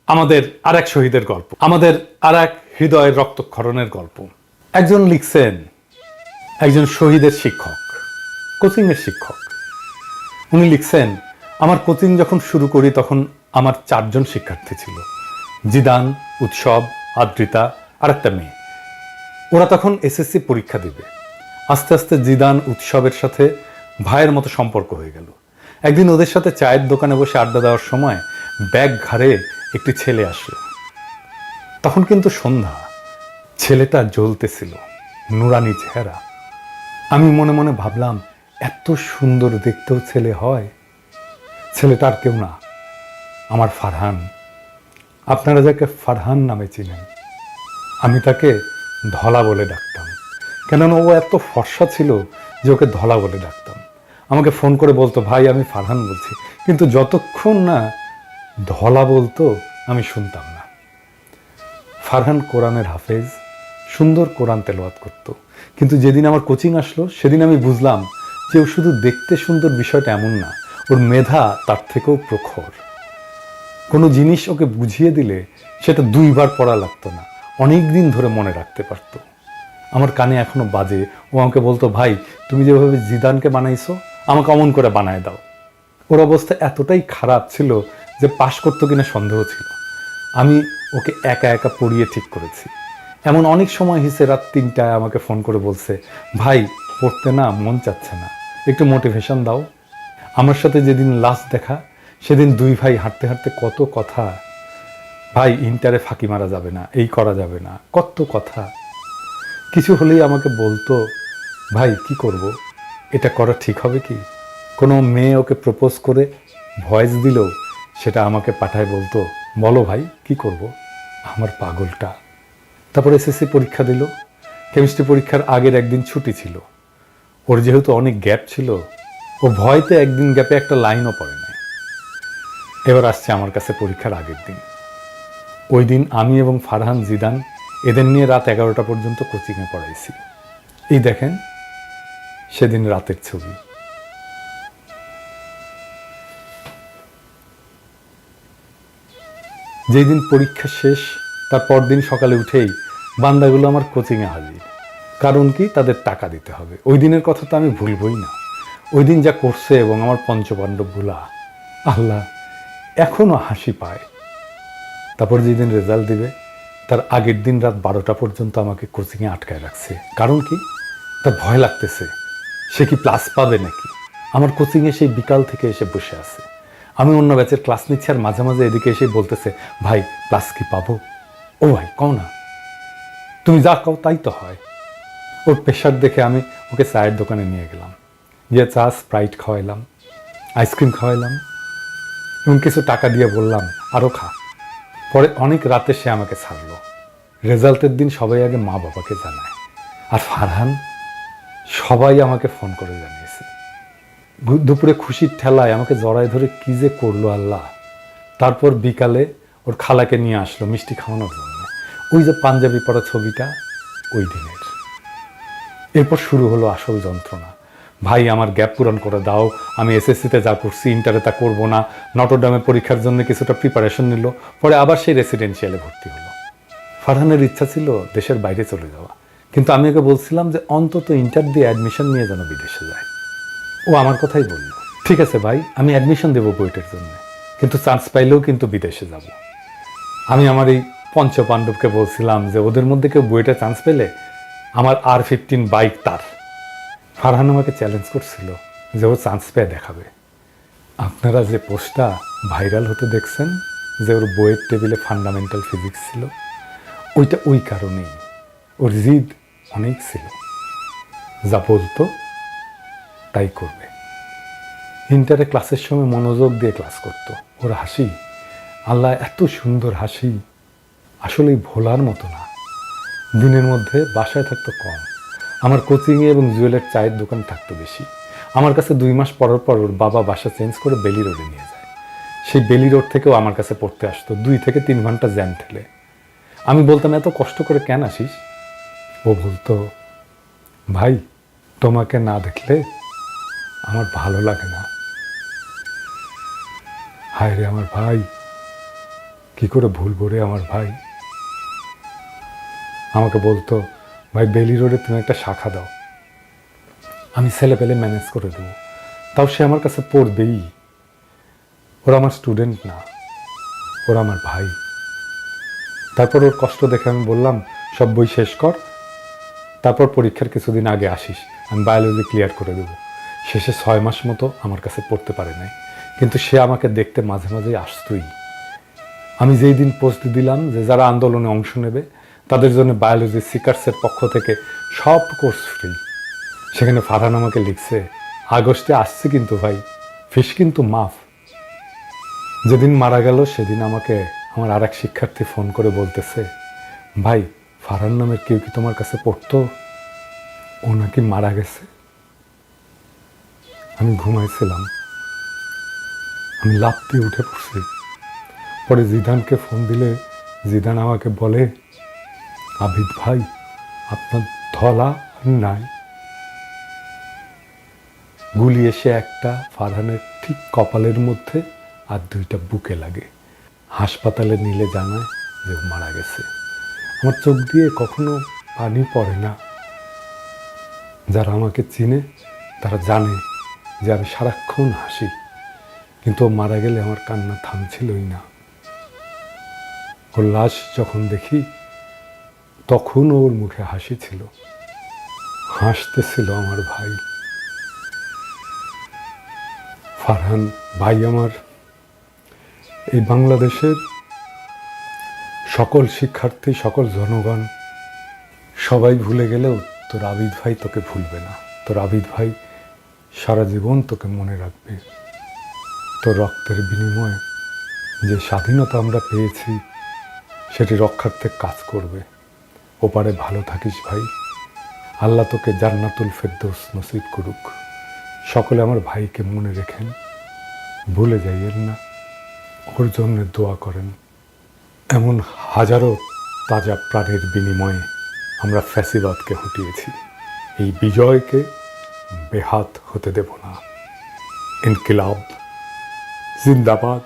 আমাদের আর এক শহীদের গল্প, আমাদের আর এক হৃদয়ের রক্তক্ষরণের গল্প। একজন লিখছেন, একজন শহীদের শিক্ষক, কোচিংয়ের শিক্ষক। উনি লিখছেন, আমার কোচিং যখন শুরু করি তখন আমার 4 জন শিক্ষার্থী ছিল, জিদান, উৎসব, আদ্রিতা আর একটা মেয়ে। ওরা তখন এসএসসি পরীক্ষা দিবে। আস্তে আস্তে জিদান উৎসবের সাথে ভাইয়ের মতো সম্পর্ক হয়ে গেল। একদিন ওদের সাথে চায়ের দোকানে বসে আড্ডা দেওয়ার সময় ব্যাগ ঘাড়ে একটি ছেলে আসলো। তখন কিন্তু সন্ধ্যা, ছেলেটা জ্বলতেছিল, নুরানি চেহারা। আমি মনে মনে ভাবলাম, এত সুন্দর দেখতেও ছেলে হয়? ছেলেটা আর কেউ না, আমার ফারহান। আপনারা যাকে ফারহান নামে চিনেন, আমি তাকে ধলা বলে ডাকতাম। কেননা ও এত ফর্সা ছিল যে ওকে ধলা বলে ডাকতাম। আমাকে ফোন করে বলতো, ভাই আমি ফারহান বলছি, কিন্তু যতক্ষণ না ধলা বলতো আমি শুনতাম না। ফারহান কোরআনের হাফেজ, সুন্দর কোরআন তেলাওয়াত করত। কিন্তু যেদিন আমার কোচিং আসলো সেদিন আমি বুঝলাম যে ও শুধু দেখতে সুন্দর বিষয়টা এমন না, ওর মেধা তার থেকেও প্রখর। কোনো জিনিস ওকে বুঝিয়ে দিলে সেটা 2 বার পড়া লাগতো না, অনেক দিন ধরে মনে রাখতে পারতো। আমার কানে এখনো বাজে, ও আমাকে বলতো, ভাই তুমি যেভাবে জিদানকে বানাইছো আমাকে অমন করে বানায় দাও। ওর অবস্থা এতটাই খারাপ ছিল যে পাশ করতো কিনা সন্দেহ ছিল। আমি ওকে একা একা পড়িয়ে ঠিক করেছি। এমন অনেক সময় হয়েছে রাত 3টায় আমাকে ফোন করে বলছে, ভাই পড়তে না মন চাচ্ছে না, একটু মোটিভেশন দাও। আমার সাথে যেদিন লাস্ট দেখা সেদিন 2 ভাই হাঁটতে হাঁটতে কত কথা, ভাই ইন্টারে ফাঁকি মারা যাবে না, এই করা যাবে না, কত কথা। কিছু হলেই আমাকে বলতো, ভাই কি করব, এটা করা ঠিক হবে কি? কোনো মেয়ে ওকে প্রপোজ করে ভয়েস দিল, সেটা আমাকে পাঠায় বলতো, বলো ভাই কি করব। আমার পাগলটা। তারপর এসএসসি পরীক্ষা দিল। কেমিস্ট্রি পরীক্ষার আগের একদিন ছুটি ছিল। ওর যেহেতু অনেক গ্যাপ ছিল, ও ভয়তে একদিন গ্যাপে একটা লাইনও পড়ে নাই। এবার আসছে আমার কাছে পরীক্ষার আগের দিন। ওই দিন আমি এবং ফারহান, জিদান এদের নিয়ে রাত 11টা পর্যন্ত কোচিংয়ে পড়াইছি। এই দেখেন সেদিন রাতের ছবি। যেই দিন পরীক্ষা শেষ তার পরদিন সকালে উঠেই বান্দাগুলো আমার কোচিংয়ে হাজির। কারণ কি, তাদের টাকা দিতে হবে। ওই দিনের কথা তো আমি ভুলবই না। ওই দিন যা করছে এবং আমার পঞ্চপাণ্ডবগুলা, আল্লাহ এখনো হাসি পায়। তারপর যেদিন রেজাল্ট দিবে তার আগের দিন রাত 12টা পর্যন্ত আমাকে কোচিংয়ে আটকায় রাখছে। কারণ কি, তার ভয় লাগতেছে সে কি প্লাস পাবে নাকি। আমার কোচিংয়ে সেই বিকাল থেকে এসে বসে আছে। আমি অন্য ব্যাচের ক্লাস নিচ্ছি আর মাঝে মাঝে এদিকে এসে বলতেছে, ভাই প্লাস কি পাবো? ও ভাই কও না, তুমি যা কও তাই তো হয়। ওর প্রেশার দেখে আমি ওকে চায়ের দোকানে নিয়ে গেলাম, গিয়ে চা স্প্রাইট খাওয়াইলাম, আইসক্রিম খাওয়াইলাম এবং কিছু টাকা দিয়ে বললাম আরও খা। পরে অনেক রাতে সে আমাকে ছাড়লো। রেজাল্টের দিন সবাই আগে মা বাবাকে জানায়, আর ফারহান সবাই আমাকে ফোন করে জানিয়েছে। দুপুরে খুশির ঠেলায় আমাকে জড়ায় ধরে কি যে করলো আল্লাহ। তারপর বিকালে ওর খালাকে নিয়ে আসলো মিষ্টি খাওয়ানোর জন্য। ওই যে পাঞ্জাবি পরা ছবিটা ওই দিনের। এরপর শুরু হলো আসল যন্ত্রণা। ভাই আমার গ্যাপ পূরণ করে দাও, আমি এসএসসিতে যা করছি ইন্টারে তা করবো না। নটরডামে পরীক্ষার জন্য কিছুটা প্রিপারেশন নিল, পরে আবার সেই রেসিডেন্সিয়ালে ভর্তি হলো। ফারহানের ইচ্ছা ছিল দেশের বাইরে চলে যাওয়া, কিন্তু আমি ওকে বলছিলাম যে অন্তত ইন্টার দিয়ে অ্যাডমিশন নিয়ে যেন বিদেশে যায়। ও আমার কথাই বলল, ঠিক আছে ভাই আমি অ্যাডমিশন দেবো বুয়েটের জন্য, কিন্তু চান্স পাইলেও কিন্তু বিদেশে যাব। আমি আমার এই পঞ্চপাণ্ডবকে বলছিলাম যে ওদের মধ্যে কেউ বুয়েটে চান্স পেলে আমার R15 বাইক তার। ফারহান আমাকে চ্যালেঞ্জ করছিল যে ও চান্স পেয়ে দেখাবে। আপনারা যে পোস্টটা ভাইরাল হতে দেখছেন যে ওর বইয়ের টেবিলে ফান্ডামেন্টাল ফিজিক্স ছিল, ওইটা ওই কারণেই। ওর জিদ অনেক ছিল, যা বলতো তাই করবে। ইন্টারে ক্লাসের সময় মনোযোগ দিয়ে ক্লাস করতো। ওর হাসি, আল্লাহ এত সুন্দর হাসি, আসলেই ভোলার মতো না। দিনের মধ্যে বাসায় থাকতো কম, আমার কোচিংয়ে এবং জুয়েলের চায়ের দোকান থাকতো বেশি। আমার কাছে 2 মাস পর পর ওর বাবা বাসা চেঞ্জ করে বেলি রোডে নিয়ে যায়। সেই বেলি রোড থেকেও আমার কাছে পড়তে আসতো 2 থেকে 3 ঘন্টা জ্যাম ঠেলে। আমি বলতাম এত কষ্ট করে কেন আসিস? ও বলতো, ভাই তোমাকে না দেখলে আমার ভালো লাগে না। হায় রে আমার ভাই, কি করে ভুলবো রে আমার ভাই। আমাকে বলতো, ভাই বেলি রোডে তুমি একটা শাখা দাও, আমি ছেলে পেলে ম্যানেজ করে দেবো। তাও সে আমার কাছে পড়বেই। ওরা আমার স্টুডেন্ট না, ওরা আমার ভাই। তারপর ওর কষ্ট দেখে আমি বললাম, সব বই শেষ কর, তারপর পরীক্ষার কিছুদিন আগে আসিস, আমি বায়োলজি ক্লিয়ার করে দেবো। শেষে 6 মাস মতো আমার কাছে পড়তে পারে নাই, কিন্তু সে আমাকে দেখতে মাঝে মাঝেই আসতই। আমি যেই দিন পোস্ট দিলাম যে যারা আন্দোলনে অংশ নেবে তাদের জন্য বায়োলজি সিকার্সের পক্ষ থেকে সব কোর্স ফ্রি, সেখানে ফারহান আমাকে লিখছে, আগস্টে আসছে কিন্তু ভাই, ফিস কিন্তু মাফ। যেদিন মারা গেল সেদিন আমাকে আমার আর এক শিক্ষার্থী ফোন করে বলতেছে, ভাই ফারহান নামের কেউ কি তোমার কাছে পড়তো, ও নাকি মারা গেছে। আমি ঘুমাইছিলাম, আমি লাফ দিয়ে উঠে পড়ছি। পরে জিদানকে ফোন দিলে জিদান আমাকে বলে, আবিদ ভাই আপনার ধলা নাই। গুলি এসে একটা ফারহানের ঠিক কপালের মধ্যে আর 2টা বুকে লাগে। হাসপাতালে নিলে জানায় যে ও মারা গেছে। আমার চোখ দিয়ে কখনো পানি পড়ে না। যারা আমাকে চিনে তারা জানে যে আমি সারাক্ষণ হাসি, কিন্তু ও মারা গেলে আমার কান্না থামছিলই না। ওর লাশ যখন দেখি তখন ওর মুখে হাসি ছিল, হাসতেছিল আমার ভাই। ফারহান ভাই আমার, এই বাংলাদেশের সকল শিক্ষার্থী, সকল জনগণ সবাই ভুলে গেলেও তোর আবিদ ভাই তোকে ভুলবে না। তোর আবিদ ভাই সারা জীবন তোকে মনে রাখবে। তোর রক্তের বিনিময়ে যে স্বাধীনতা আমরা পেয়েছি সেটি রক্ষার্থে কাজ করবে। ওপারে ভালো থাকিস ভাই, আল্লাহ তোকে জান্নাতুল ফেরদৌস নসিব করুক। সকলে আমার ভাইকে মনে রেখেন, ভুলে যাইয়েন না, ওর জন্য দোয়া করেন। এমন হাজারো তাজা প্রাণের বিনিময়ে আমরা ফ্যাসিবাদকে হটিয়েছি। এই বিজয়কে বেহাত হতে দেব না। ইনকিলাব জিন্দাবাদ।